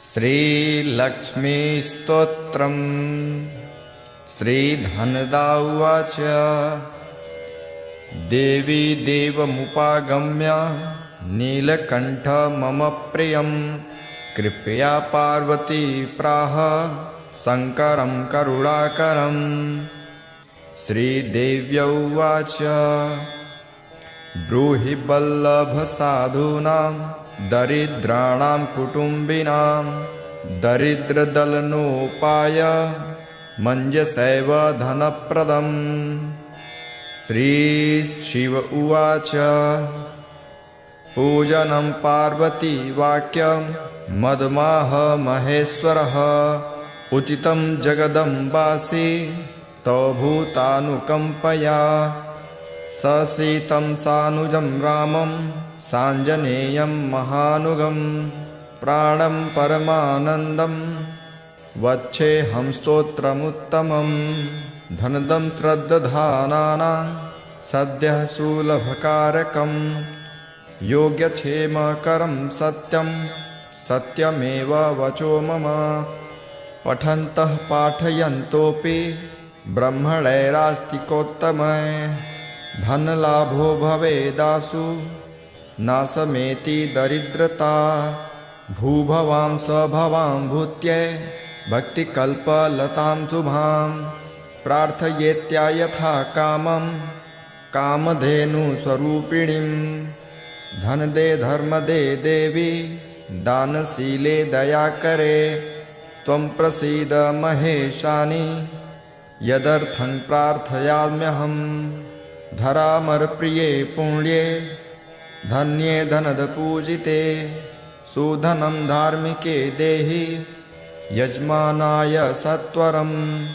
श्रीलक्ष्मीस्तोत्रम्। श्रीधनदा उवाच। देवी देवमुपागम्य नीलकण्ठ मम प्रियं, कृपया पार्वती प्राह शङ्करं करुणाकरम्। श्रीदेव्य उवाच। ब्रूहि वल्लभसाधूनां दरिद्राणां कुटुम्बिनां, दरिद्रदलनोपाय मञ्जसैव धनप्रदम्। श्रीशिव उवाच। पूजनं पार्वती वाक्यं मदमाह महेश्वरः, उचितं जगदम्बासि तव भूतानुकम्पया। ससीतं सानुजं रामं साञ्जनेयं महानुगं, प्राणं परमानन्दं वच्छेऽहं स्तोत्रमुत्तमम्। धनदं श्रद्दधानानां सद्यः सुलभकारकं, योग्यक्षेमकरं सत्यं सत्यमेव वचो मम। पठन्तः पाठयन्तोऽपि ब्रह्मणैरास्तिकोत्तमः, धनलाभो भवेदासु नाशमेति दरिद्रता। भूभवां सभवां भूत्यै भक्तिकल्पलतां शुभां, प्रार्थयेत्या यथा कामं कामधेनुस्वरूपिणीं। धनदे धर्मदे देवी दानशीले दयाकरे, त्वं प्रसीद महेशानि यदर्थं प्रार्थयाम्यहम्। धरामरप्रिये पुण्ये धन्ये धनदपूजिते, सुधनं धार्मिके देहि यजमानाय सत्वरम्।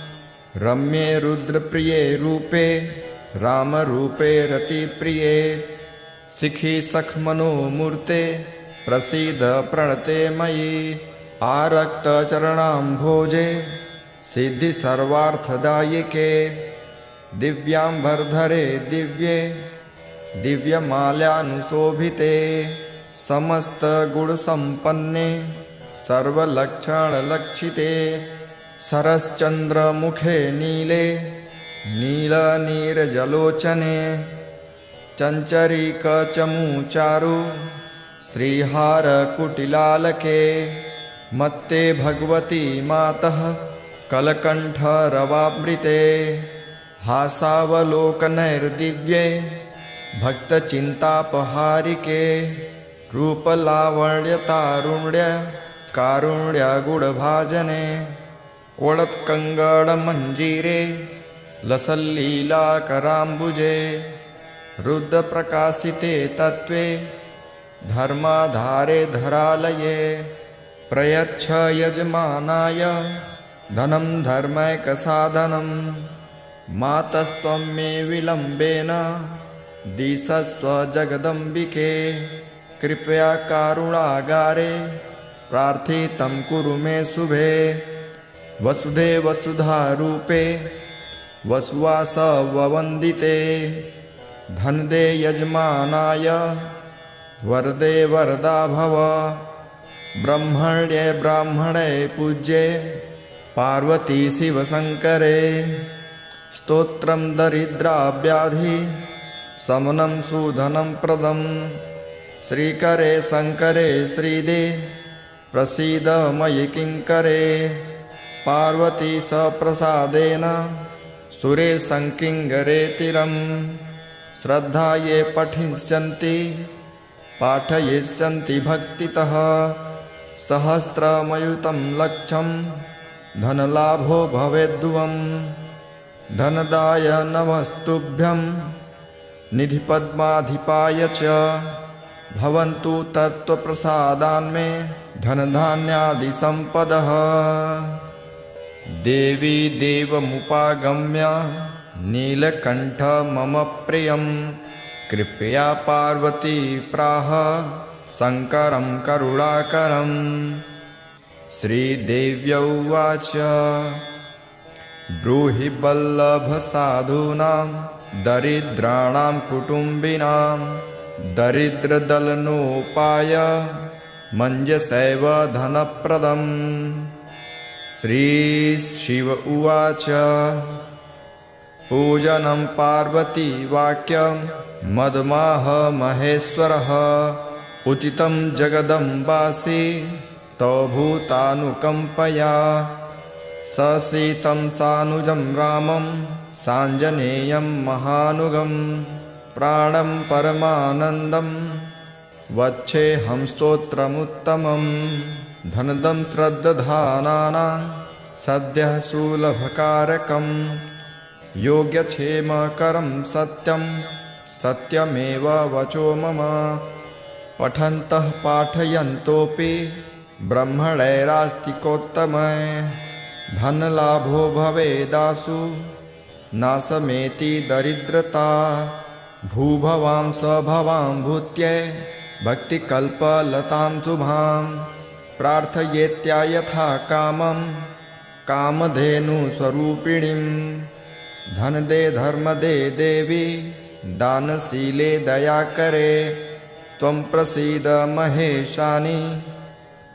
रम्ये रुद्रप्रिये रूपे रामरूपे रतिप्रिये, शिखि सखमनोमूर्ते प्रसीद प्रणते मयि। आरक्तचरणाम्भोजे सिद्धि सर्वार्थदायिके, दिव्याम्बरधरे दिव्ये दिव्यमाल्यानुशोभिते। समस्तगुणसम्पन्ने सर्वलक्षणलक्षिते, सरश्चन्द्रमुखे नीले नीलनीरजलोचने। चञ्चरीकचमूचारु श्रीहारकुटिलालके, मत्ते भगवती मातः कलकण्ठरवामृते। हासावलोकनैर्दिव्ये भक्तचिन्तापहारिके, रूपलावण्यतारुण्य कारुण्यगुणभाजने। कोडत्कङ्गणमञ्जीरे लसल्लीलाकराम्बुजे, रुद्रप्रकाशिते तत्त्वे धर्माधारे धरालये। प्रयच्छ यजमानाय धनं धर्मैकसाधनं, मातस्त्वं मे विलम्बेन दिशस्व जगदम्बिके। कृपया कारुणागारे प्रार्थितं कुरु मे शुभे, वसुधे वसुधारूपे वसुवासववन्दिते। धनदे यजमानाय वरदे वरदा भव, ब्रह्मण्ये ब्राह्मणे पूज्ये पार्वती शिवशङ्करे। स्तोत्रं दरिद्राव्याधि शमनं सुधनं प्रदं, श्रीकरे शङ्करे श्रीदे प्रसीद मयि किङ्करे। पार्वती सप्रसादेन सुरे संकिङ्करेतिरं, श्रद्धा ये पठिष्यन्ति पाठयिष्यन्ति भक्तितः। सहस्रमयुतं लक्षं धनलाभो भवेद्ध्रुवम्। धनदाय नमस्तुभ्यं निधिपद्माधिपाय च, भवन्तु तत्त्वप्रसादान्मे धनधान्यादिसम्पदः। देवी देवमुपागम्य नीलकण्ठ मम प्रियं, कृपया पार्वती प्राह शङ्करं करुणाकरम्। श्रीदेव्य उवाच। ब्रूहि वल्लभसाधूनां दरिद्राणां कुटुम्बिनां, दरिद्रदलनोपाय मञ्जसैव धनप्रदम्। श्रीशिव उवाच पूजनं पार्वतीवाक्यं मदमाह महेश्वरः उचितं जगदम्बासि तव भूतानुकम्पया ससीतं सानुजं रामं साञ्जनेयं महानुगं प्राणं परमानन्दं वच्छेऽहं स्तोत्रमुत्तमं धनदं श्रद्दधानानां सद्यः सुलभकारकं योग्यक्षेमकरं सत्यं सत्यमेव वचो मम पठन्तः पाठयन्तोऽपि ब्रह्मणैरास्तिकोत्तमः धनलाभो भवेदासु नाशमेति दरिद्रता भूभवां सभवां भूत्यै भक्तिकल्पलतां शुभां प्रार्थयेत्या यथा कामं कामधेनुस्वरूपिणीं धनदे धर्मदे देवी दानशीले दयाकरे त्वं प्रसीद महेशानि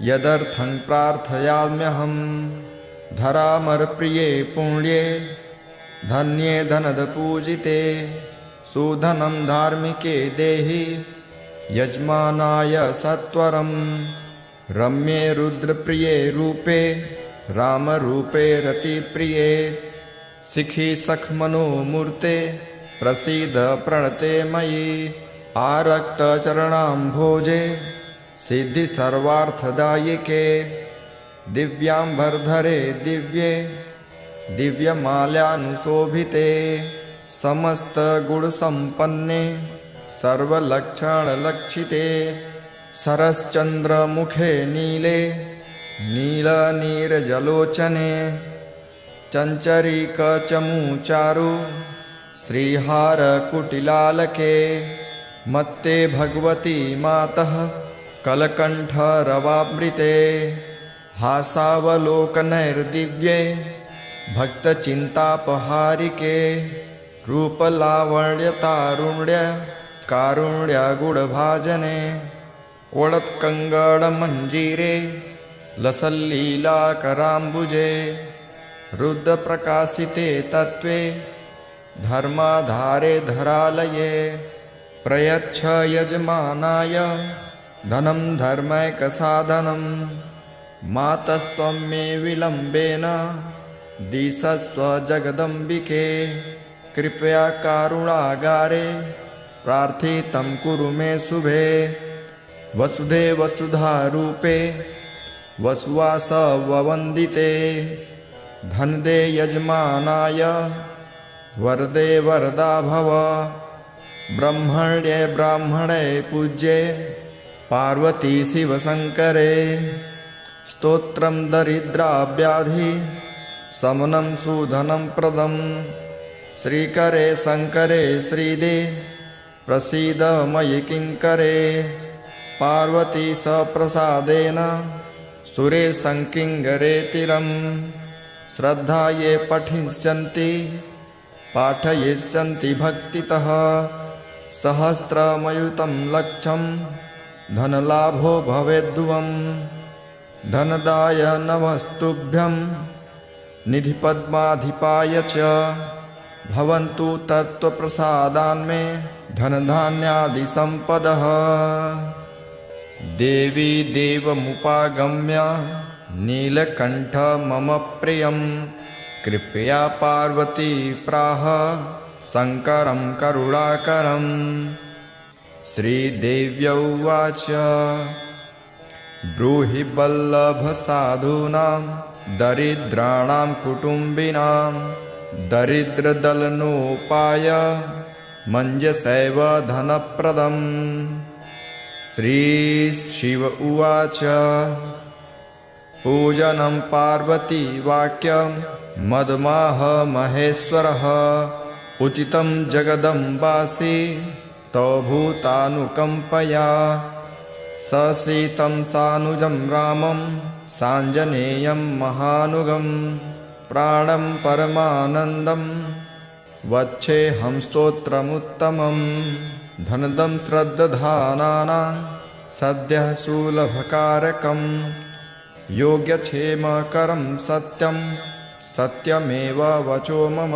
यदर्थं प्रार्थयाम्यहं धरामरप्रिये पुण्ये धन्ये धनदपूजिते सुधनं धार्मिके देहि यजमानाय सत्वरं रम्ये रुद्रप्रिये रूपे रामरूपे रतिप्रिये शिखि सखमनोमूर्ते प्रसीद प्रणते मयि आरक्तचरणाम्भोजे सिद्धि सर्वार्थदायिके दिव्याम्बरधरे दिव्ये दिव्यमाल्यानुशोभिते समस्तगुणसम्पन्ने सर्वलक्षणलक्षिते सरश्चन्द्रमुखे नीले नीलनीरजलोचने चञ्चरीकचमूचारु श्रीहारकुटिलालके मत्ते भगवती मातः कलकण्ठरवामृते हासावलोकनैर्दिव्ये भक्तचिन्तापहारिके रूपलावण्यतारुण्य कारुण्यगुणभाजने कोळत्कङ्गणमञ्जीरे लसल्लीलाकराम्बुजे रुद्रप्रकाशिते तत्त्वे धर्माधारे धरालये प्रयच्छ यजमानाय धनं धर्मैकसाधनं मातस्त्वं मे विलम्बेन दिशस्व जगदम्बिके कृपया कारुणागारे प्रार्थितं कुरु मे शुभे वसुधे वसुधारूपे वसुवासववन्दिते धनदे यजमानाय वरदे वरदा भव ब्रह्मण्ये ब्राह्मणे पूज्ये पार्वती शिवशङ्करे स्तोत्रं दरिद्राव्याधि शमनं सुधनं प्रदं श्रीकरे शङ्करे श्रीदे प्रसीद मयि किङ्करे पार्वती सप्रसादेन सुरे संकिङ्गरेतिरं श्रद्धा ये पठिष्यन्ति पाठयिष्यन्ति भक्तितः सहस्रमयुतं लक्षं धनलाभो भवेद्ध्रुवं धनदाय नमस्तुभ्यं निधिपद्माधिपाय च भवन्तु तत्त्वप्रसादान्मे धनधान्यादिसम्पदः देवी देवमुपागम्य नीलकण्ठ मम प्रियं कृपया पार्वती प्राह शङ्करं करुणाकरं श्रीदेव्य उवाच ब्रूहि वल्लभसाधूनां दरिद्राणां कुटुम्बिनां दरिद्रदलनोपाय मञ्जसैव धनप्रदम् श्रीशिव उवाच पूजनं पार्वतीवाक्यं मदमाह महेश्वरः उचितं जगदम्बासि तव भूतानुकम्पया ससीतं सानुजं रामं साञ्जनेयं महानुगं प्राणं परमानन्दं वच्छेऽहं स्तोत्रमुत्तमं धनदं श्रद्दधानानां सद्यः सुलभकारकं योग्यक्षेमकरं सत्यं सत्यमेव वचो मम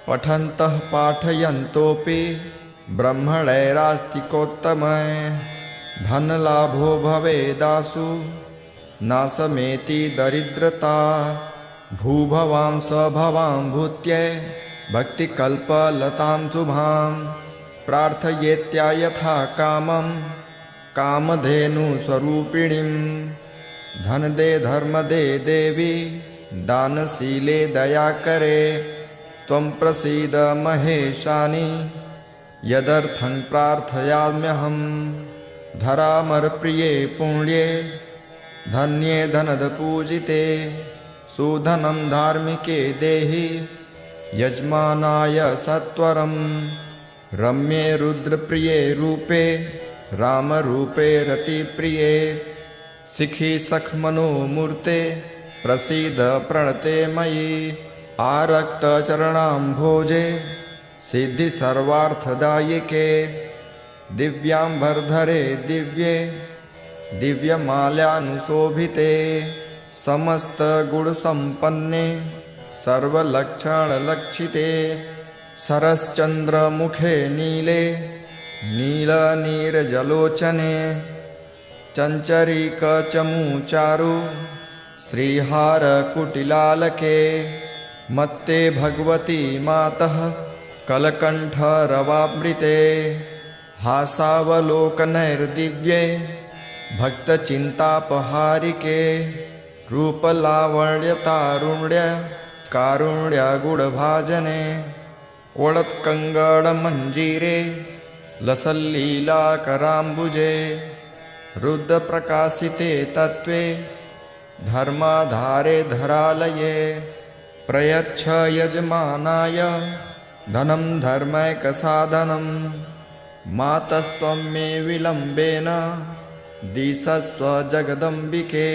पठन्तः पाठयन्तोऽपि ब्रह्मणैरास्तिकोत्तमः धनलाभो भवेदासु नाशमेति दरिद्रता भूभवां सभवां भूत्यै भक्तिकल्पलतां शुभां प्रार्थयेत्या यथा कामं कामधेनुस्वरूपिणीं धनदे धर्मदे देवी दानशीले दयाकरे त्वं प्रसीद महेशानि यदर्थं प्रार्थयाम्यहं धरामरप्रिये पुण्ये धन्ये धनदपूजिते सुधनं धार्मिके देहि यजमानाय सत्वरं रम्ये रुद्रप्रिये रूपे रामरूपे रतिप्रिये शिखि सखमनोमूर्ते प्रसीद प्रणते मयि आरक्तचरणाम्भोजे सिद्धि सर्वार्थदायिके दिव्याम्बरधरे दिव्ये दिव्यमाल्यानुशोभिते समस्तगुणसम्पन्ने सर्वलक्षणलक्षिते सरश्चन्द्रमुखे नीले नीलनीरजलोचने चञ्चरीकचमूचारु श्रीहारकुटिलालके मत्ते भगवती मातः कलकण्ठरवामृते हासावलोकनैर्दिव्ये भक्तचिन्तापहारिके रूपलावण्यतारुण्य कारुण्यगुणभाजने कोळत्कङ्गणमञ्जीरे लसल्लीलाकराम्बुजे रुद्रप्रकाशिते तत्त्वे धर्माधारे धरालये प्रयच्छ यजमानाय धनं धर्मैकसाधनं मातस्त्वं मे विलम्बेन दिशस्व जगदम्बिके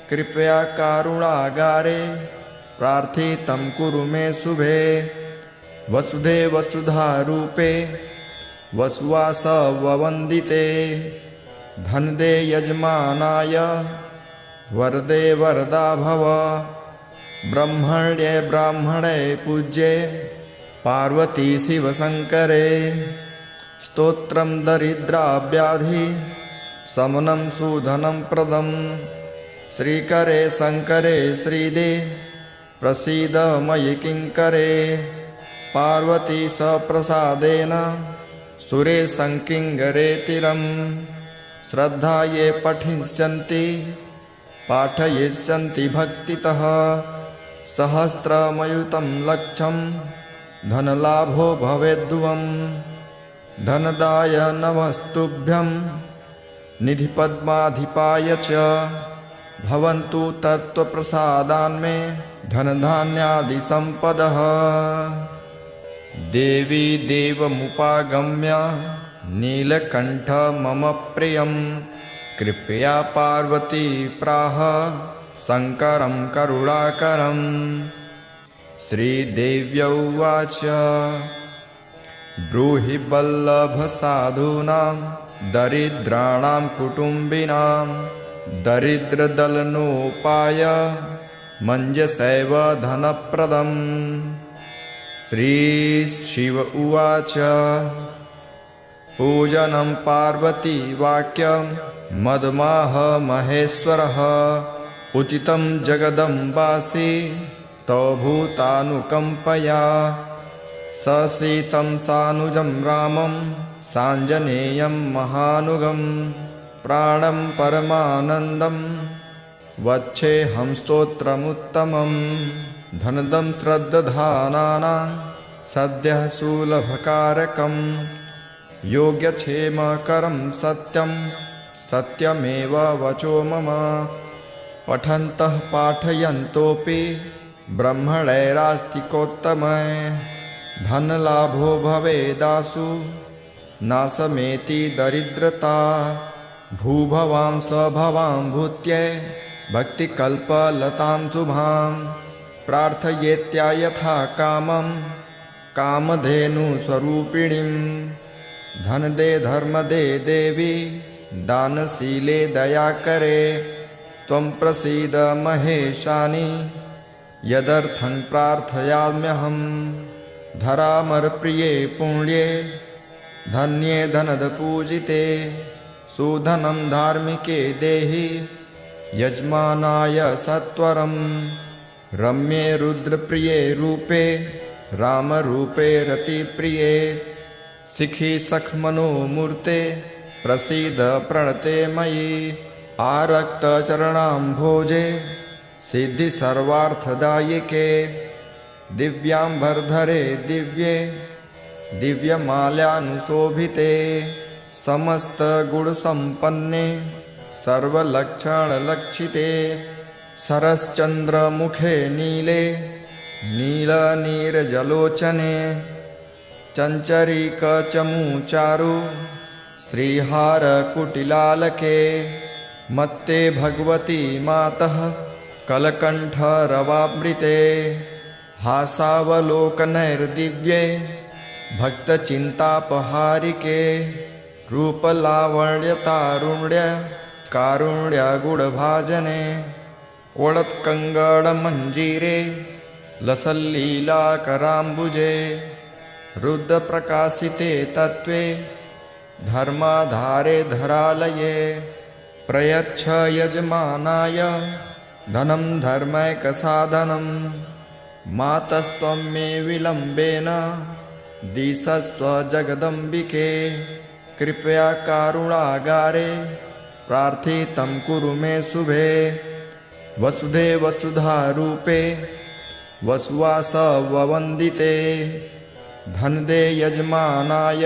कृपया कारुणागारे प्रार्थितं कुरु मे शुभे वसुधे वसुधारूपे वसुवासववन्दिते धनदे यजमानाय वरदे वरदा भव ब्रह्मण्ये ब्राह्मणे पूज्ये पार्वती शिवशङ्करे स्तोत्रं दरिद्राव्याधि शमनं सुधनं प्रदं श्रीकरे शङ्करे श्रीदे प्रसीद मयि किङ्करे पार्वती सप्रसादेन सुरे संकिङ्गरेतिरं श्रद्धा ये पठिष्यन्ति पाठयिष्यन्ति भक्तितः सहस्रमयुतं लक्षं धनलाभो भवेद्ध्रुवं धनदाय नमस्तुभ्यं निधिपद्माधिपाय च भवन्तु तत्त्वप्रसादान्मे धनधान्यादिसम्पदः देवी देवमुपागम्य नीलकण्ठ मम प्रियं कृपया पार्वती प्राह शङ्करं करुणाकरं श्रीदेव्य उवाच ब्रूहि वल्लभसाधूनां दरिद्राणां कुटुम्बिनां दरिद्रदलनोपाय मञ्जसैव धनप्रदम् श्रीशिव उवाच पूजनं पार्वती वाक्यं मदमाह महेश्वरः उचितं जगदम्बासि तव भूतानुकम्पया ससीतं सानुजं रामं साञ्जनेयं महानुगं प्राणं परमानन्दं वच्छेऽहं स्तोत्रमुत्तमं धनदं श्रद्दधानानां सद्यः सुलभकारकं योग्यक्षेमकरं सत्यं सत्यमेव वचो मम पठन्तः पाठयन्तोऽपि ब्रह्मणैरास्तिकोत्तमः धनलाभो भवेदासु नाशमेति दरिद्रता भूभवां सभवां भूत्यै भक्तिकल्पलतां शुभां प्रार्थयेत्या यथा कामं कामधेनुस्वरूपिणीं धनदे धर्मदे देवी दानशीले दयाकरे त्वं प्रसीद महेशानि यदर्थं प्रार्थयाम्यहम् धरामरप्रिये पुण्ये धन्ये धनदपूजिते सुधनं धार्मिके देहि यजमानाय सत्वरं रम्ये रुद्रप्रिये रूपे रामरूपे रतिप्रिये सिखि सखमनोमूर्ते प्रसीद प्रणते मयि आरक्तचरणाम्भोजे सिद्धि सर्वार्थदायिके दिव्याम्बरधरे दिव्ये दिव्यमाल्यानुशोभिते समस्तगुणसम्पन्ने सर्वलक्षणलक्षिते सरश्चन्द्रमुखे नीले नीलनीरजलोचने चञ्चरीकचमूचारु श्रीहारकुटिलालके मत्ते भगवती मातः कलकण्ठरवामृते हासावलोकनैर्दिव्ये भक्तचिन्तापहारिके रूपलावण्यतारुण्य कारुण्यगुणभाजने कोडत्कङ्गणमञ्जीरे लसल्लीलाकराम्बुजे रुद्रप्रकाशिते तत्त्वे धर्माधारे धरालये प्रयच्छ यजमानाय धनं धर्मैकसाधनं मातस्त्वं मे विलम्बेन दिशस्व जगदम्बिके कृपया कारुणागारे प्रार्थितं कुरु मे शुभे वसुधे वसुधारूपे वसुवासववन्दिते धनदे यजमानाय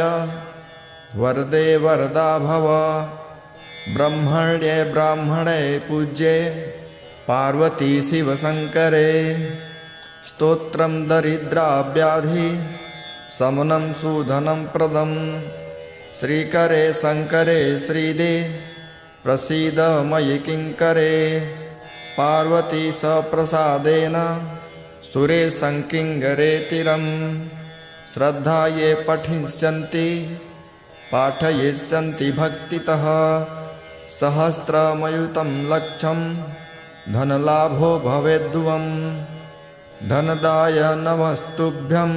वरदे वरदा भव ब्रह्मण्ये ब्राह्मणे पूज्ये पार्वती शिवशङ्करे स्तोत्रं दरिद्राव्याधि शमनं सुधनं प्रदं श्रीकरे शङ्करे श्रीदे प्रसीद मयि किङ्करे पार्वती सप्रसादेन सुरे संकिङ्गरेतिरं श्रद्धा ये पठिष्यन्ति पाठयिष्यन्ति भक्तितः सहस्रमयुतं लक्षं धनलाभो भवेद्ध्रुवम् धनदाय नमस्तुभ्यं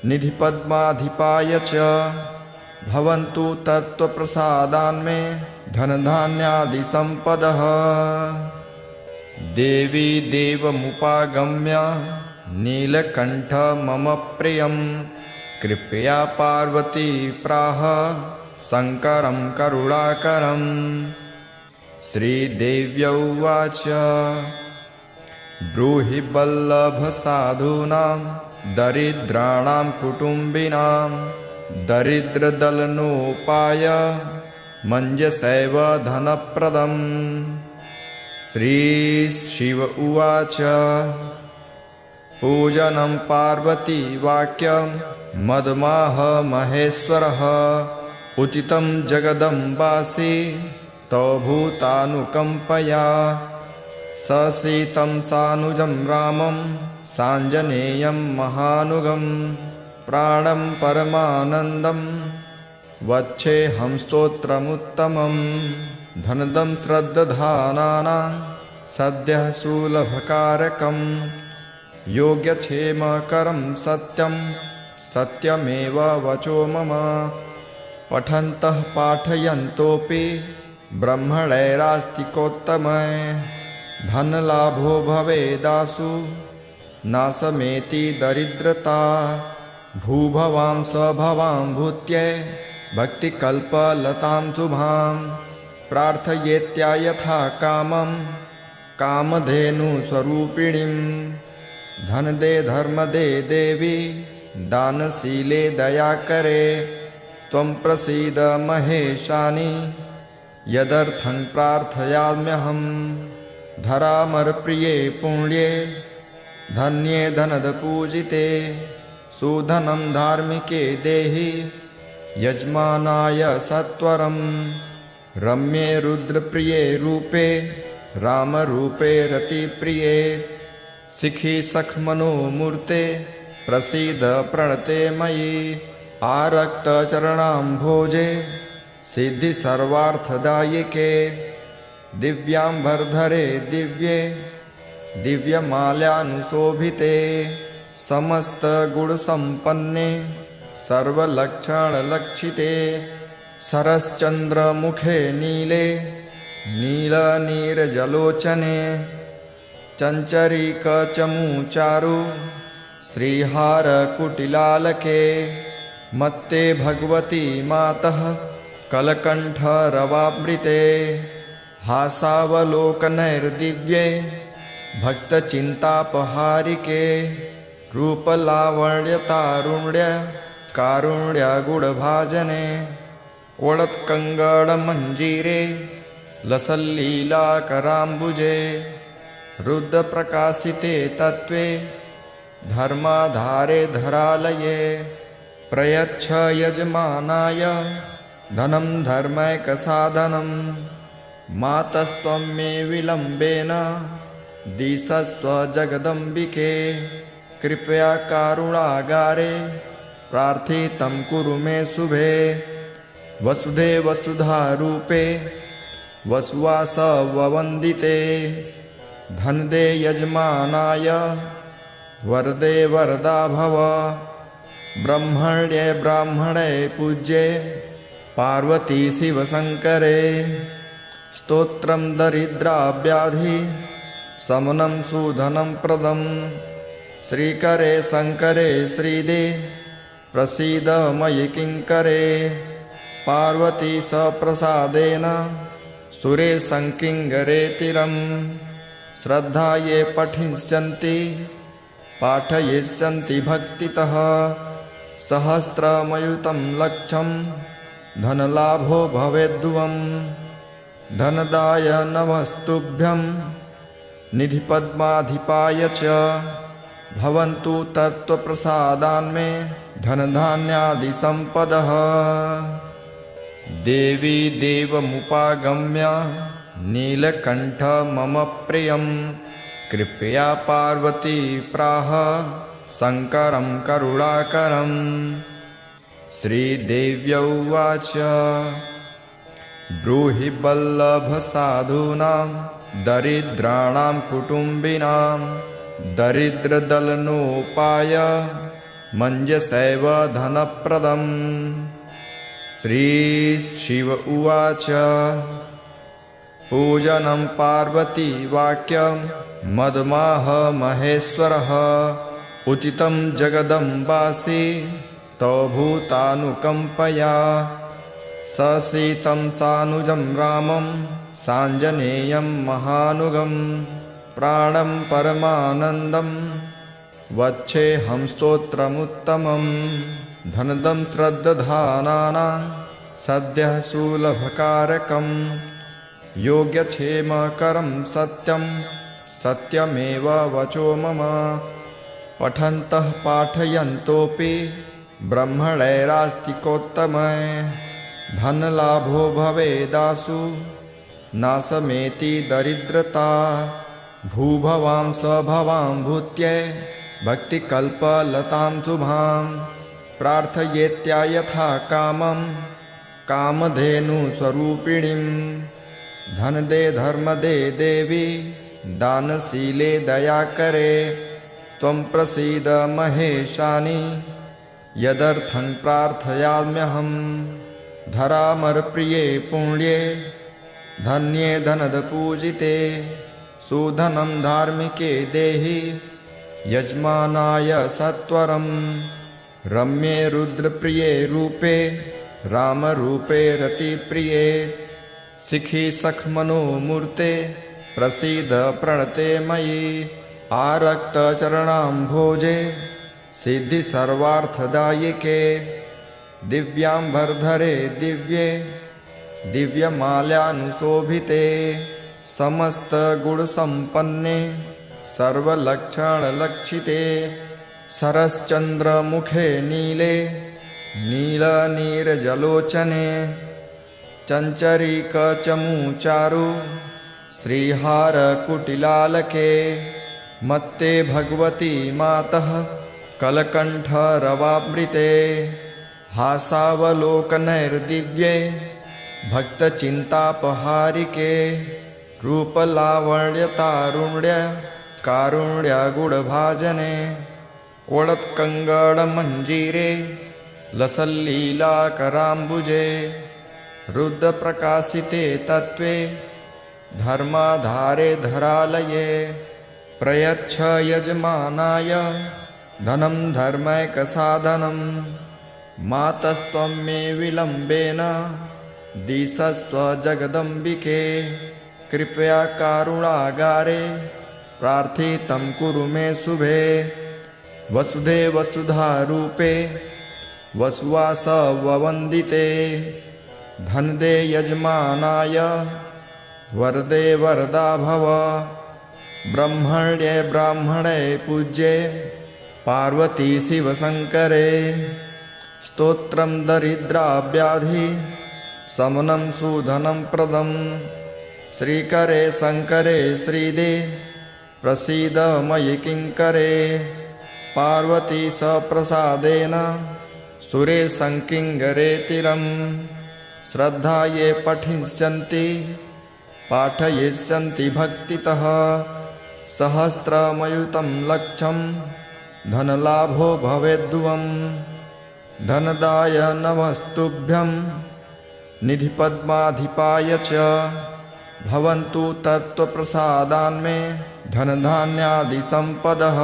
निधिपद्माधिपाय च भवन्तु तत्त्वप्रसादान्मे धनधान्यादिसम्पदः देवी देवमुपागम्य नीलकण्ठ मम प्रियं कृपया पार्वती प्राह शङ्करं करुणाकरं श्रीदेव्य उवाच ब्रूहि वल्लभसाधूनां दरिद्राणां कुटुम्बिनां दरिद्रदलनोपाय मञ्जसैव धनप्रदम् श्रीशिव उवाच पूजनं पार्वती वाक्यं मदमाह महेश्वरः उचितं जगदम्बासि तव भूतानुकम्पया ससीतं सानुजं रामं साञ्जनेयं महानुगं प्राणं परमानन्दं वच्छेऽहं स्तोत्रमुत्तमं धनदं श्रद्दधानानां सद्यः सुलभकारकं योग्यक्षेमकरं सत्यं सत्यमेव वचो मम पठन्तः पाठयन्तोऽपि ब्रह्मणैरास्तिकोत्तमः धनलाभो भवेदासु नाशमेति दरिद्रता भूभवां स्वभवां भूत्यै भक्तिकल्पलतां शुभां प्रार्थयेत्यायथा कामं कामधेनुस्वरूपिणीं धनदे धर्मदे देवी दानशीले दयाकरे त्वं प्रसीद महेशानि यदर्थं प्रार्थयाम्यहम् धरामरप्रिये पुण्ये धन्ये धनदपूजिते सुधनं धार्मिके देहि यजमानाय सत्वरं रम्ये रुद्रप्रिये रूपे रामरूपे रतिप्रिये सिखि सखमनोमूर्ते प्रसीद प्रणते मयि आरक्तचरणाम्भोजे सिद्धि सर्वार्थदायिके दिव्यांबरधरे दिव्ये दिव्यमाल्यानुशोभिते समस्त गुण संपन्ने सर्वलक्षणलक्षिते सरश्चन्द्रमुखे नीले नीलनीरजलोचने चञ्चरीकचमूचारु श्रीहारकुटिलालके मत्ते भगवती मातः कलकण्ठरवामृते हासावलोकनैर्दिव्ये भक्तचिन्तापहारिके रूपलावण्यतारुण्य कारुण्यगुणभाजने कोडत्कङ्गडमञ्जीरे लसल्लीलाकराम्बुजे रुद्रप्रकाशिते तत्त्वे धर्माधारे धरालये प्रयच्छ यजमानाय धनं धर्मैकसाधनं मातस्त्वं मे विलम्बेन दिशस्व जगदम्बिके कृपया कारुणागारे प्रार्थितं कुरु मे शुभे वसुधे वसुधारूपे वसुवासववन्दिते धनदे यजमानाय वरदे वरदा भव ब्रह्मण्ये ब्राह्मणे पूज्ये पार्वती शिवशङ्करे स्तोत्रं दरिद्राव्याधि शमनं सुधनं प्रदं श्रीकरे शङ्करे श्रीदे प्रसीद मयि किङ्करे पार्वती सप्रसादेन सुरे संकिङ्गरेतिरं श्रद्धा ये पठिष्यन्ति पाठयिष्यन्ति भक्तितः सहस्रमयुतं लक्षं धनलाभो भवेद्ध्रुवं धनदाय नमस्तुभ्यं निधिपद्माधिपाय च भवन्तु तत्त्वप्रसादान्मे धनधान्यादिसम्पदः देवी देवमुपागम्य नीलकण्ठ मम प्रियं कृपया पार्वती प्राह शङ्करं करुणाकरं श्रीदेव्य उवाच ब्रूहि वल्लभसाधूनां दरिद्राणां कुटुम्बिनां दरिद्रदलनोपाय मञ्जसैव धनप्रदम् श्रीशिव उवाच पूजनं पार्वती वाक्यं मदमाह महेश्वरः उचितं जगदम्बासि तव भूतानुकम्पया ससीतं सानुजं रामं साञ्जनेयं महानुगं प्राणं परमानन्दं वच्छेऽहं स्तोत्रमुत्तमं धनदं श्रद्दधानानां सद्यः सुलभकारकं योग्यक्षेमकरं सत्यं सत्यमेव वचो मम पठन्तः पाठयन्तोऽपि ब्रह्मणैरास्तिकोत्तमः धनलाभो भवेदासु नाशमेति दरिद्रता भूभवां स्वभवां भूत्यै भक्तिकल्पलतां शुभां प्रार्थयेत्या यथा कामं कामधेनुस्वरूपिणीं धनदे धर्मदे देवी दानशीले दयाकरे त्वं प्रसीद महेशानि यदर्थं प्रार्थयाम्यहं धरामरप्रिये पुण्ये धन्ये धनदपूजिते सुधनं धार्मिके देहि यजमानाय सत्वरं रम्ये रुद्रप्रिये रूपे रामरूपे रतिप्रिये शिखि सखमनोमूर्ते प्रसीद प्रणते मयि आरक्तचरणाम्भोजे सिद्धि सर्वार्थदायिके दिव्यांबरधरे दिव्ये दिव्यमाल्यानुशोभिते समस्त गुणसम्पन्ने सर्वलक्षणलक्षिते सरश्चन्द्रमुखे नीले नीलनीरजलोचने चञ्चरीकचमूचारु श्रीहारकुटिलालके मत्ते भगवती मातः कलकण्ठरवामृते हासावलोकनैर्दिव्ये भक्तचिन्तापहारिके रूपलावण्यतारुण्य कारुण्यागुणभाजने कोळत्कङ्गणमञ्जीरे लसल्लीलाकराम्बुजे रुद्रप्रकाशिते तत्त्वे धर्माधारे धरालये प्रयच्छ यजमानाय धनं धर्मैकसाधनं मातस्त्वं मे विलम्बेन दिशस्व जगदम्बिके कृपया कारुणागारे प्रार्थितं कुरु मे शुभे वसुधे वसुधारूपे वसुवासववन्दिते धनदे यजमानाय वरदे वरदा भव ब्रह्मण्ये ब्राह्मणे पूज्ये पार्वती शिवशङ्करे स्तोत्रं दरिद्राव्याधि समनं सुधनं प्रदं श्रीकरे शङ्करे श्रीदे प्रसीद मयि किङ्करे पार्वती सप्रसादेन सुरे संकिङ्गरे तिरं श्रद्धा ये पठिष्यन्ति पाठयिष्यन्ति भक्तितः सहस्रमयुतं लक्षं धनलाभो भवेद्ध्रुवं धनदाय नमस्तुभ्यं निधिपद्माधिपाय च भवन्तु तत्त्वप्रसादान्मे धनधान्यादिसम्पदः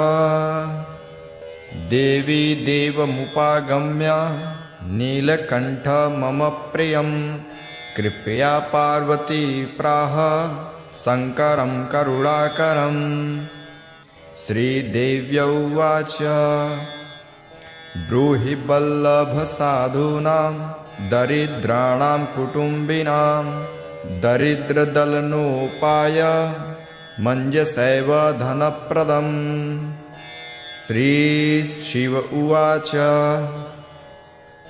देवी देवमुपागम्य नीलकण्ठ मम प्रियं कृपया पार्वती प्राह शङ्करं करुणाकरं श्रीदेव्या उवाच ब्रूहि वल्लभसाधूनां दरिद्राणां कुटुम्बिनां दरिद्रदलनोपाय मञ्जसैव धनप्रदम् श्रीशिव उवाच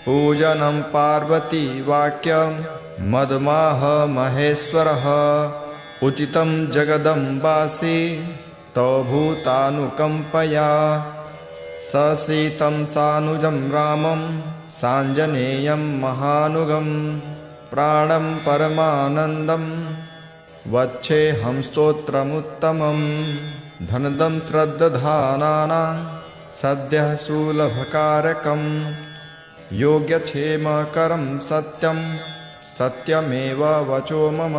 पूजनं पार्वती वाक्यं मदमाह महेश्वरः उचितं जगदम्बासि तव भूतानुकम्पया ससीतं सानुजं रामं साञ्जनेयं महानुगं प्राणं परमानन्दं वच्छेऽहं स्तोत्रमुत्तमं धनदं श्रद्दधानानां सद्यः सुलभकारकं योग्यक्षेमकरं सत्यं सत्यमेव वचो मम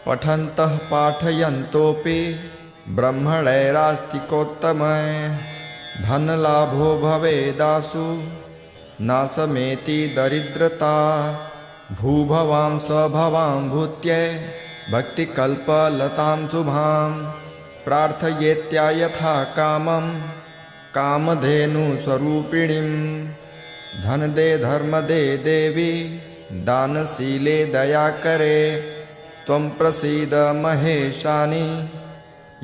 पठन्तः पाठयन्तोऽपि ब्रह्मणैरास्तिकोत्तमः धनलाभो भवेदासु नाशमेति दरिद्रता भूभवां स्वभवां भूत्यै भक्तिकल्पलतां शुभां प्रार्थयेत्या यथा कामं कामधेनुस्वरूपिणीं धनदे धर्मदे देवी दानशीले दयाकरे त्वं प्रसीद महेशानि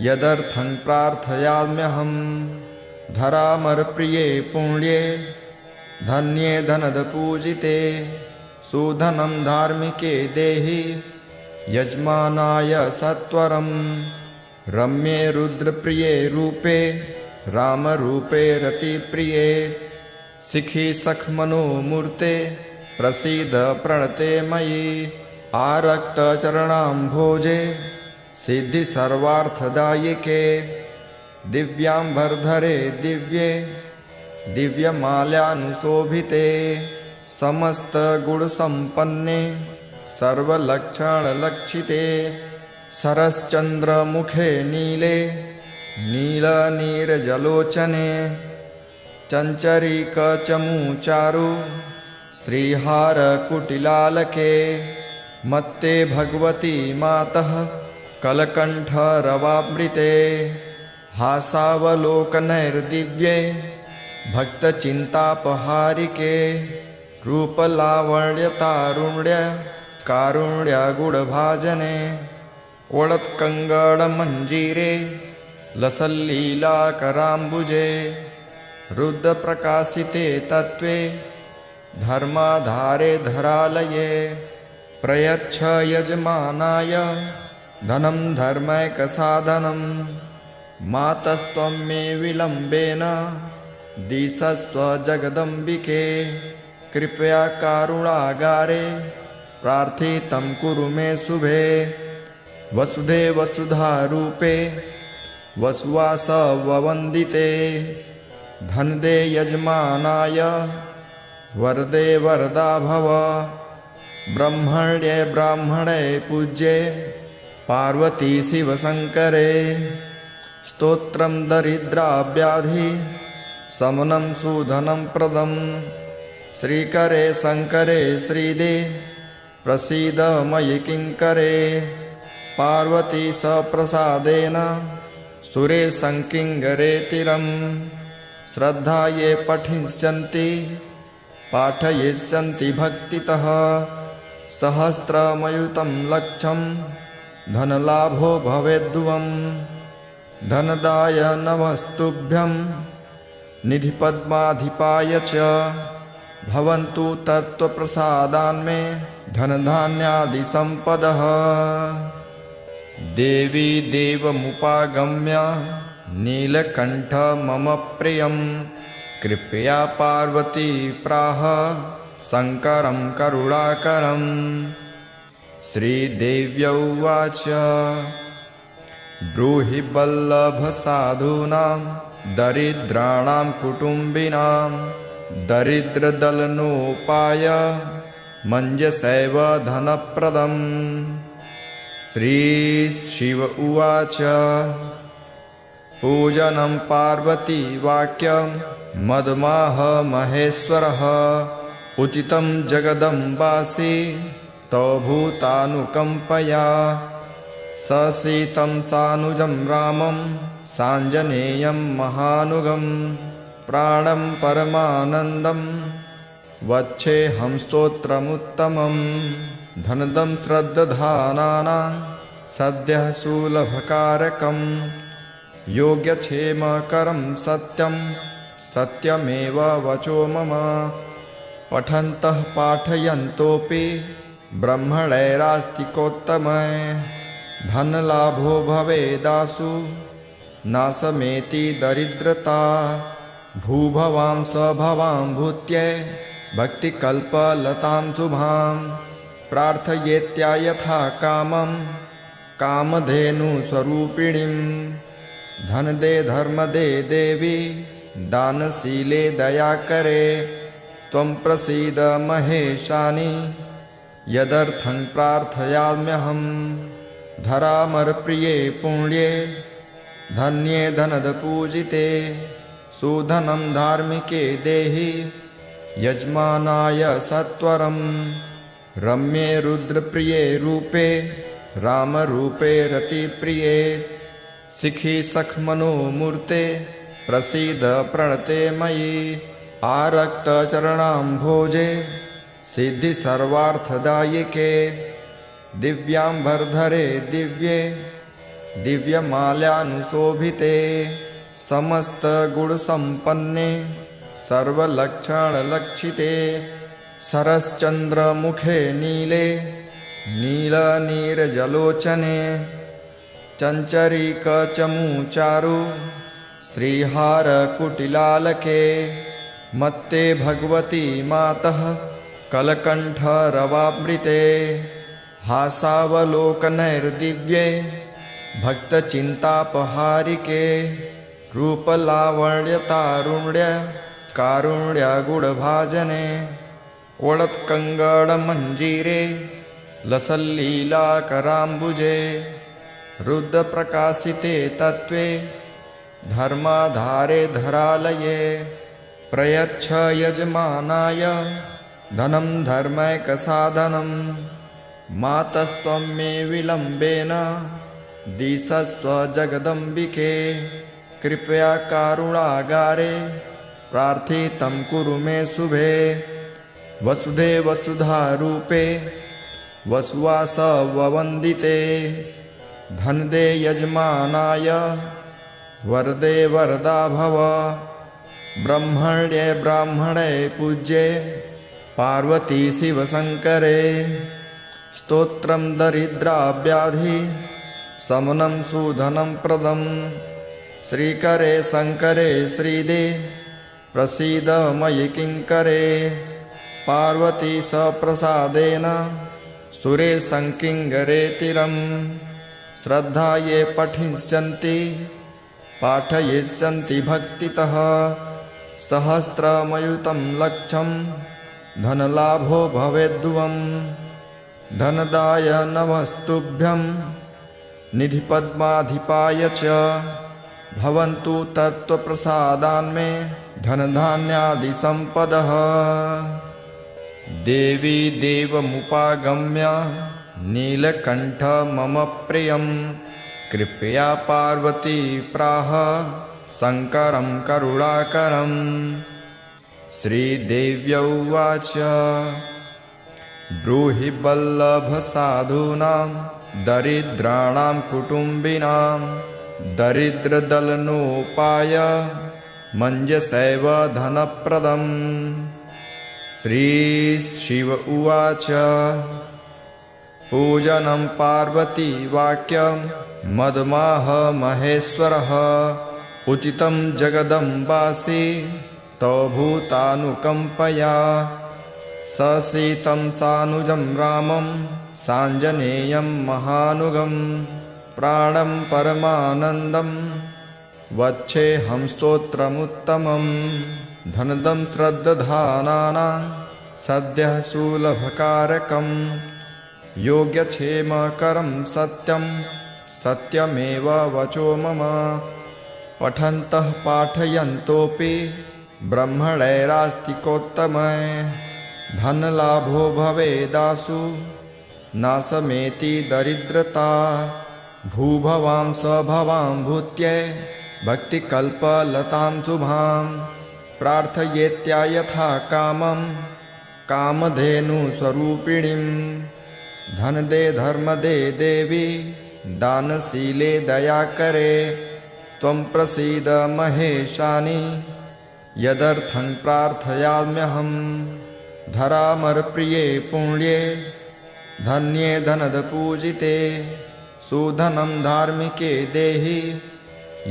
यदर्थं प्रार्थयाम्यहं धरामरप्रिये पुण्ये धन्ये धनदपूजिते सुधनं धार्मिके देहि यजमानाय सत्वरं रम्ये रुद्रप्रिये रूपे रामरूपे रतिप्रिये शिखि सखमनोमूर्ते प्रसीद प्रणते मयि आरक्तचरणाम्भोजे सिद्धि सर्वार्थदायिके दिव्याम्बरधरे दिव्ये दिव्यमाल्यानुशोभिते समस्तगुणसम्पन्ने सर्वलक्षणलक्षिते सरश्चन्द्रमुखे नीले नीलनीरजलोचने चञ्चरीकचमूचारु श्रीहारकुटिलालके मत्ते भगवती मातः कलकण्ठरवामृते हासावलोकनैर्दिव्ये भक्तचिन्तापहारिके रूपलावण्यतारुण्य कारुण्यागुणभाजने कोळत्कङ्गणमञ्जीरे लसल्लीलाकराम्बुजे रुद्रप्रकाशिते तत्त्वे धर्माधारे धरालये प्रयच्छ यजमानाय धनं धर्मैकसाधनं मातस्त्वं मे विलम्बेन दिशस्व जगदम्बिके कृपया कारुणागारे प्रार्थितं कुरु मे शुभे वसुधे वसुधारूपे वसुवासववन्दिते धनदे यजमानाय वरदे वरदा भव ब्रह्मण्ये ब्राह्मणे पूज्ये पार्वती शिवशङ्करे स्तोत्रं दरिद्राव्याधि शमनं सुधनं प्रदं श्रीकरे शङ्करे श्रीदे प्रसीद मयि किङ्करे पार्वती सप्रसादेन सुरे संकिङ्गरेतिरं श्रद्धा ये पठिष्यन्ति पाठयिष्यन्ति भक्तितः सहस्रमयुतं लक्षं धनलाभो भवेद्ध्रुवं धनदाय नमस्तुभ्यं निधिपद्माधिपाय च भवन्तु तत्त्वप्रसादान्मे धनधान्यादिसम्पदः देवी देवमुपागम्य नीलकण्ठ मम प्रियं कृपया पार्वती प्राह शङ्करं करुणाकरं श्रीदेव्या उवाच ब्रूहि वल्लभसाधूनां दरिद्राणां कुटुम्बिनां दरिद्रदलनोपाय मञ्जसैव धनप्रदम् श्रीशिव उवाच पूजनं पार्वती वाक्यं मदमाह महेश्वरः उचितं जगदम्बासि तव भूतानुकम्पया ससीतं सानुजं रामं साञ्जनेयं महानुगं प्राणं परमानन्दं वच्छेऽहं स्तोत्रमुत्तमं धनदं श्रद्दधानानां सद्यः सुलभकारकं योग्यक्षेमकरं सत्यं सत्यमेव वचो मम पठन्तः पाठयन्तोऽपि ब्रह्मणैरास्तिकोत्तमः धनलाभो भवेदासु नाशमेति दरिद्रता भूभवां सभवां भूत्यै भक्तिकल्पलतां शुभां प्रार्थयेत्या यथा कामं कामधेनुस्वरूपिणीं धनदे धर्मदे देवी दानशीले दयाकरे त्वं प्रसीद महेशानि यदर्थं प्रार्थयाम्यहं धरामरप्रिये पुण्ये धन्ये धनदपूजिते सुधनं धार्मिके देहि यजमानाय सत्वरं रम्ये रुद्रप्रिये रूपे रामरूपे रतिप्रिये शिखि सखमनोमूर्ते प्रसीद प्रणते मयि आरक्तचरणाम्भोजे सिद्धि सर्वार्थदायिके दिव्याम्बरधरे दिव्ये दिव्यमाल्यानुशोभिते समस्तगुणसम्पन्ने सर्वलक्षणलक्षिते सरश्चन्द्रमुखे नीले नीलनीरजलोचने चञ्चरीकचमूचारु श्रीहारकुटिलालके मत्ते भगवती मातः कलकण्ठरवामृते हासावलोकनैर्दिव्ये भक्तचिन्तापहारिके रूपलावण्यतारुण्य कारुण्यगुणभाजने कोळत्कङ्गणमञ्जीरे लसल्लीलाकराम्बुजे रुद्रप्रकाशिते तत्त्वे धर्माधारे धरालये प्रयच्छ यजमानाय धनं धर्मैकसाधनं मातस्त्वं मे विलम्बेन दिशस्व जगदम्बिके कृपया कारुणागारे प्रार्थितं कुरु मे शुभे वसुधे वसुधारूपे वसुवासववन्दिते धनदे यजमानाय वरदे वरदा भव ब्रह्मण्ये ब्राह्मणे पूज्ये पार्वती शिवशङ्करे स्तोत्रं दरिद्राव्याधि शमनं सुधनं प्रदं श्रीकरे शङ्करे श्रीदे प्रसीद मयि किङ्करे पार्वती सप्रसादेन सुरेशं किङ्करेतिरं श्रद्धा ये पठिष्यन्ति पाठयिष्यन्ति भक्तितः सहस्रमयुतं लक्षं धनलाभो भवेद्ध्रुवम् धनदाय नमस्तुभ्यं निधिपद्माधिपाय च भवन्तु तत्त्वप्रसादान्मे धनधान्यादिसम्पदः। देवी देवमुपागम्य नीलकण्ठ मम प्रियं कृपया पार्वती प्राह शङ्करं करुणाकरम्। श्रीदेव्या उवाच ब्रूहि वल्लभसाधूनां दरिद्राणां कुटुम्बिनां दरिद्रदलनोपाय मञ्जसैव धनप्रदम्। श्रीशिव उवाच पूजनं पार्वती वाक्यं मदमाह महेश्वरः उचितं जगदम्बासि तव भूतानुकम्पया ससीतं सानुजं रामं साञ्जनेयं महानुगं प्राणं परमानन्दं वच्छेऽहं स्तोत्रमुत्तमं धनदं श्रद्दधानानां सद्यः सुलभकारकं योग्यक्षेमकरं सत्यं सत्यमेव वचो मम पठन्तः पाठयन्तोऽपि ब्रह्मणैरास्तिकोत्तमः धनलाभो भवेदासु नाशमेति दरिद्रता भूभवां स्वभवां भूत्यै भक्तिकल्पलतां शुभां प्रार्थयेत्या यथा कामं कामधेनुस्वरूपिणीं धनदे धर्मदे देवी दानशीले दयाकरे त्वं प्रसीद महेशानि यदर्थं प्रार्थयाम्यहम् धरामरप्रिये पुण्ये धन्ये धनदपूजिते सुधनं धार्मिके देहि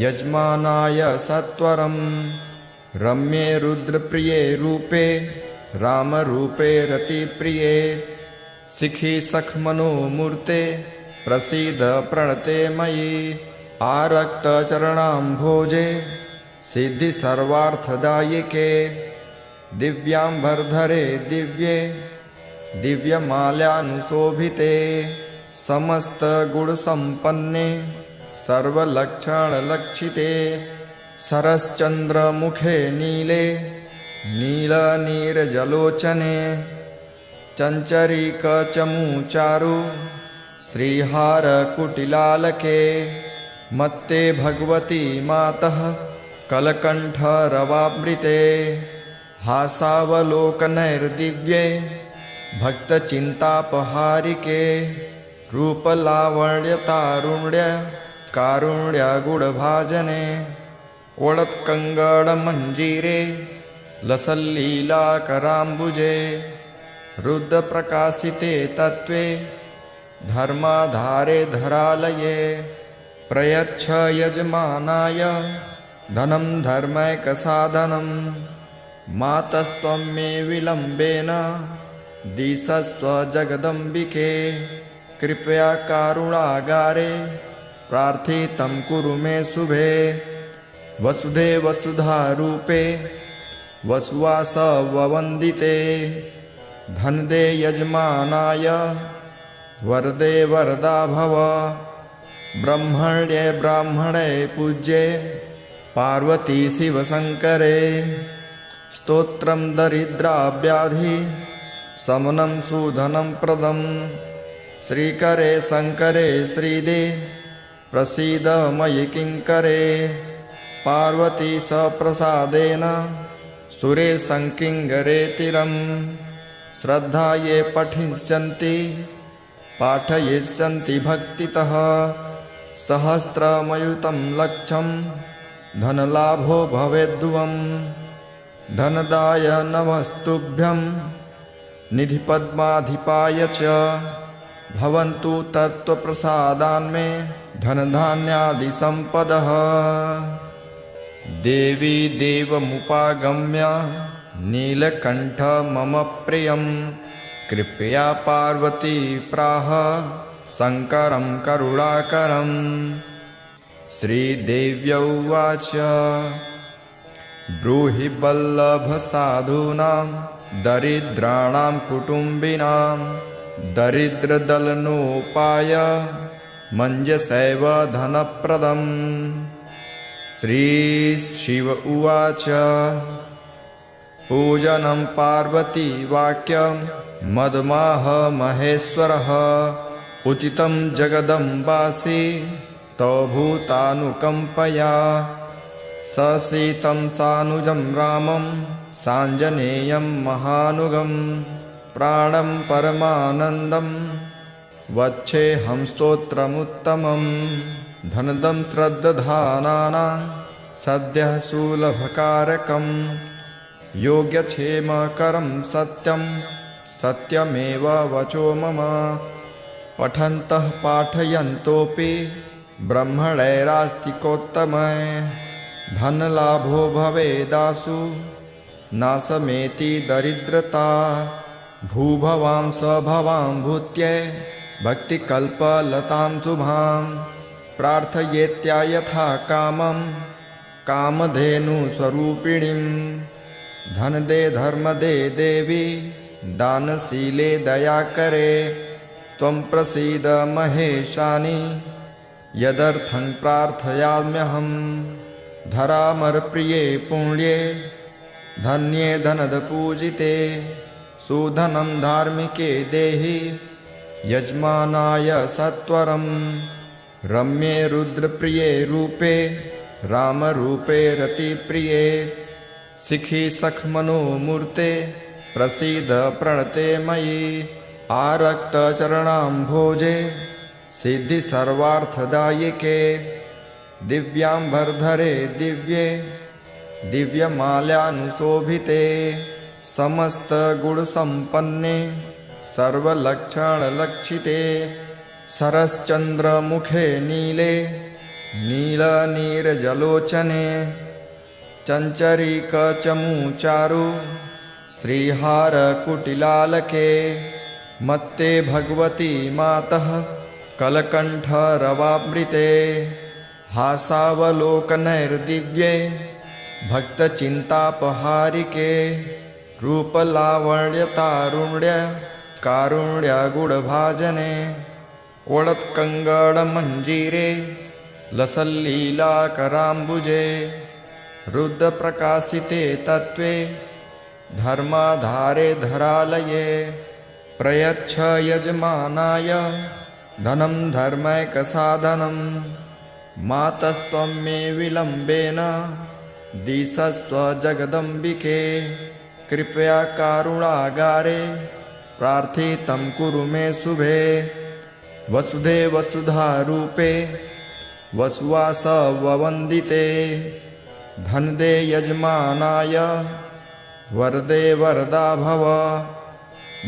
यजमानाय सत्वरं रम्ये रुद्रप्रिये रूपे रामरूपे रतिप्रिये शिखि सखमनोमूर्ते प्रसीद प्रणते मयि आरक्तचरणाम्भोजे सिद्धि सर्वार्थदायिके दिव्याम्बरधरे दिव्ये दिव्यमाल्यानुशोभिते समस्तगुणसम्पन्ने सर्वलक्षणलक्षिते सरश्चन्द्रमुखे नीले नीलनीरजलोचने चञ्चरीकचमूचारु श्रीहारकुटिलालके मत्ते भगवती मातः कलकण्ठरवामृते हासावलोकनैर्दिव्ये भक्तचिन्तापहारिके रूपलावण्यतारुण्य कारुण्यगुणभाजने कोडत्कङ्गणमञ्जीरे लसल्लीलाकराम्बुजे रुद्रप्रकाशिते तत्त्वे धर्माधारे धरालये प्रयच्छ यजमानाय धनं धर्मैकसाधनं मातस्त्वं मे विलम्बेन दिशस्व जगदम्बिके कृपया कारुणागारे प्रार्थितं कुरु मे शुभे वसुधे वसुधारूपे वसुवासववन्दिते धनदे यजमानाय वरदे वरदा भव ब्रह्मण्ये ब्राह्मणे पूज्ये पार्वती शिवशङ्करे स्तोत्रं दरिद्राव्याधि शमनं सुधनं प्रदं श्रीकरे शङ्करे श्रीदे प्रसीद मयि किङ्करे पार्वती सप्रसादेन सुरेशं किङ्करेतिरं श्रद्धा ये पठिष्यन्ति पाठयिष्यन्ति भक्तितः सहस्रमयुतं लक्षं धनलाभो भवेद्ध्रुवम् धनदाय नमस्तुभ्यं निधिपद्माधिपाय च भवन्तु तत्त्वप्रसादान्मे धनधान्यादिसम्पदः। देवी देवमुपागम्य नीलकण्ठ मम प्रियं कृपया पार्वती प्राह शङ्करं करुणाकरम्। श्रीदेव्या उवाच ब्रूहि वल्लभसाधूनां दरिद्राणां कुटुम्बिनां दरिद्रदलनोपाय मञ्जसैव धनप्रदम्। श्रीशिव उवाच पूजनं पार्वतीवाक्यं मदमाह महेश्वरः उचितं जगदम्बासि तव भूतानुकम्पया। ससीतं सानुजं रामं साञ्जनेयं महानुगं प्राणं परमानन्दं वच्छेऽहं स्तोत्रमुत्तमं। धनदं श्रद्दधानानां सद्यः सुलभकारकं योग्यक्षेमकरं सत्यं सत्यमेव वचो मम। पठन्तः पाठयन्तोऽपि ब्रह्मणैरास्तिकोत्तमः धनलाभो भवेदासु नाशमेति दरिद्रता। भूभवां स्वभवां भूत्यै भक्तिकल्पलतां शुभां प्रार्थयेत्या यथा कामं कामधेनुस्वरूपिणीं। धनदे धर्मदे देवी दानशीले दयाकरे त्वं प्रसीद महेशानि यदर्थं प्रार्थयाम्यहम्। धरामरप्रिये पुण्ये धन्ये धनदपूजिते सुधनं धार्मिके देहि यजमानाय सत्वरम्। रम्ये रुद्रप्रिये रूपे रामरूपे रतिप्रिये शिखि सखमनोमूर्ते प्रसीद प्रणते मयि। आरक्तचरणाम्भोजे सिद्धि सर्वार्थदायिके दिव्याम्बरधरे दिव्ये दिव्यमाल्यानुशोभिते समस्तगुणसम्पन्ने सर्वलक्षणलक्षिते सरश्चन्द्रमुखे नीले नीलनीरजलोचने चञ्चरीकचमूचारु श्रीहारकुटिलालके मत्ते भगवती मातः कलकण्ठरवामृते हासावलोकनैर्दिव्ये भक्तचिन्तापहारिके रूपलावण्यतारुण्य कारुण्यगुणभाजने कोडत्कङ्गणमञ्जीरे लसल्लीलाकराम्बुजे रुद्रप्रकाशिते तत्त्वे धर्माधारे धरालये प्रयच्छ यजमानाय धनं धर्मैकसाधनं मातस्त्वं मे विलम्बेन दिशस्व जगदम्बिके कृपया कारुणागारे प्रार्थितं कुरु मे शुभे वसुधे वसुधारूपे वसुवासववन्दिते धनदे यजमानाय वरदे वरदा भव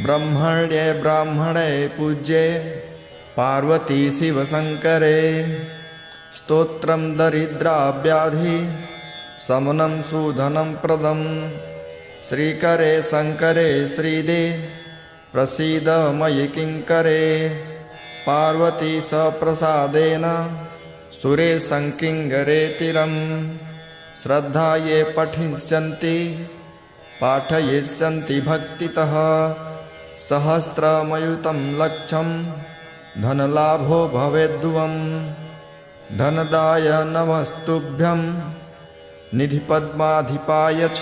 ब्रह्मण्ये ब्राह्मणे पूज्ये पार्वती शिवशङ्करे स्तोत्रं दरिद्राव्याधि शमनं सुधनं प्रदं श्रीकरे शङ्करे श्रीदे प्रसीद मयि किङ्करे पार्वती सप्रसादेन सुरे संकिङ्गरेतिरं श्रद्धा ये पठिष्यन्ति पाठयिष्यन्ति भक्तितः सहस्रमयुतं लक्षं धनलाभो भवेद्ध्रुवं धनदाय नमस्तुभ्यं निधिपद्माधिपाय च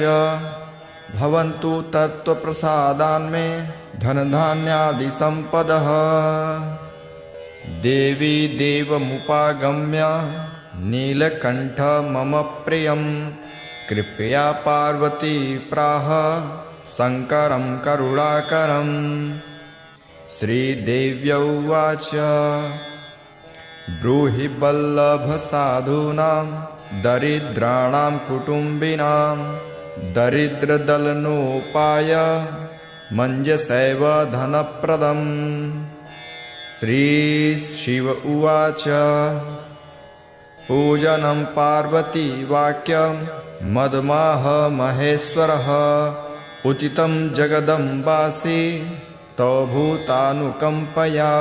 भवन्तु तत्त्वप्रसादान्मे धनधान्यादिसम्पदः। देवी देवमुपागम्य नीलकण्ठ मम प्रियं कृपया पार्वती प्राह शङ्करं करुणाकरम्। श्रीदेव्या उवाच ब्रूहि वल्लभसाधूनां दरिद्राणां कुटुम्बिनां दरिद्रदलनोपाय मञ्जसैव धनप्रदम्। श्रीशिव उवाच पूजनं पार्वतीवाक्यं मदमाह महेश्वरः उचितं जगदम्बासि तव भूतानुकम्पया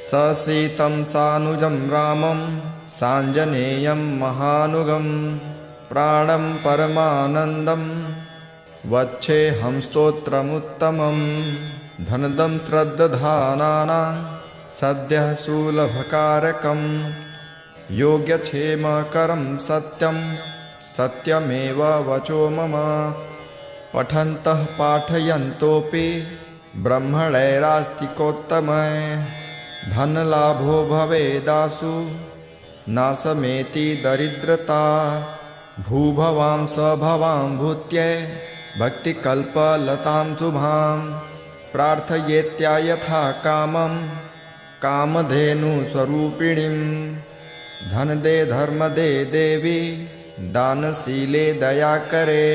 ससीतं सानुजं रामं साञ्जनेयं महानुगं प्राणं परमानन्दं वच्छेऽहं स्तोत्रमुत्तमं धनदं श्रद्दधानानां सद्यः सुलभकारकं योग्यक्षेमकरं सत्यं सत्यमेव वचो मम पठन्तः पाठयन्तोऽपि ब्रह्मणैरास्तिकोत्तमः धनलाभो भवेदासु नाशमेति दरिद्रता भूभवां सभवां भूत्यै भक्तिकल्पलतां शुभां प्रार्थयेत्या यथा कामं कामधेनुस्वरूपिणीं धनदे धर्मदे देवी दानशीले दयाकरे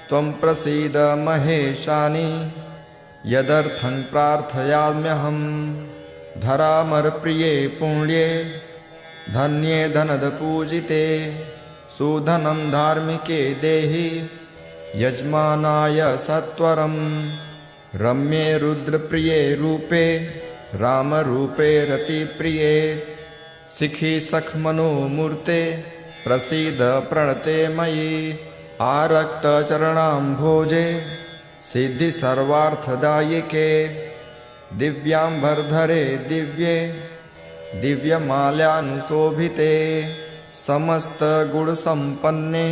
त्वं प्रसीद महेशानि यदर्थं प्रार्थयाम्यहं धरामरप्रिये पुण्ये धन्ये धनदपूजिते सुधनं धार्मिके देहि यजमानाय सत्वरं रम्ये रुद्रप्रिये रूपे रामरूपे रतिप्रिये शिखि सखमनोमूर्ते प्रसीद प्रणते मयि आरक्तचरणाम्भोजे सिद्धि सर्वार्थदायिके दिव्याम्बरधरे दिव्ये दिव्यमाल्यानुशोभिते समस्तगुणसम्पन्ने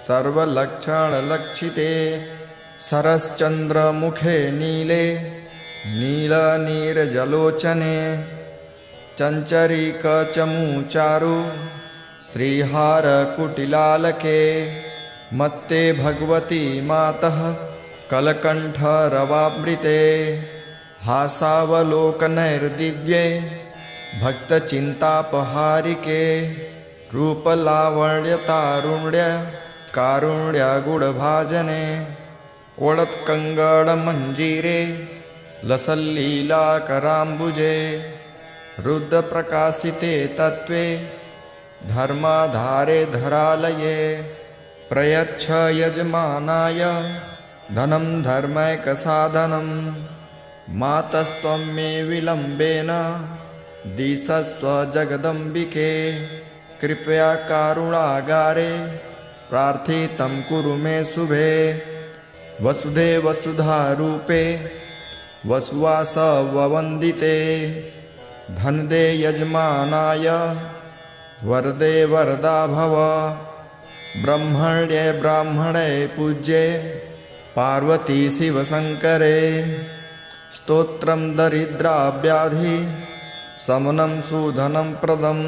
सर्वलक्षणलक्षिते सरश्चन्द्रमुखे नीले नीलनीरजलोचने चञ्चरीकचमूचारु श्रीहारकुटिलालके मत्ते भगवती मातः कलकण्ठरवामृते हासावलोकनैर्दिव्ये भक्तचिन्तापहारिके रूपलावण्यतारुण्य कारुण्यगुणभाजने कोडत्कङ्गणमञ्जीरे लसल्लीलाकराम्बुजे रुद्रप्रकाशिते तत्त्वे धर्माधारे धरालये प्रयच्छ यजमानाय धनं धर्मैकसाधनं मातस्त्वं मे विलम्बेन दिशस्व जगदम्बिके कृपया कारुणागारे प्रार्थितं कुरु मे शुभे वसुधे वसुधारूपे वसुवासववन्दिते धनदे यजमानाय वरदे वरदा भव ब्रह्मण्ये ब्राह्मणे पूज्ये पार्वती शिवशङ्करे स्तोत्रं दरिद्राव्याधि शमनं सुधनं प्रदं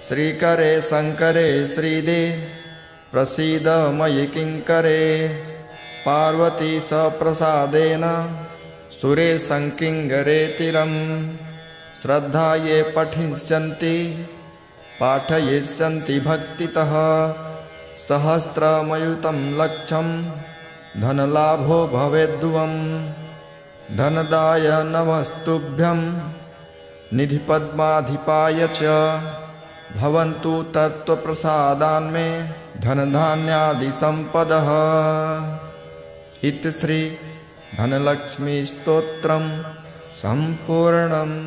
श्रीकरे शङ्करे श्रीदे प्रसीद मयि किङ्करे पार्वती सप्रसादेन सुरे संकिङ्गरेतिरं श्रद्धा ये पठिष्यन्ति पाठयिष्यन्ति भक्तितः सहस्रमयुतं लक्षं धनलाभो भवेद्ध्रुवं धनदाय नमस्तुभ्यं निधिपद्माधिपाय च भवन्तु तत्त्वप्रसादान्मे धनधान्यादिसम्पदः इति श्री धनलक्ष्मी स्तोत्रं सम्पूर्णम्।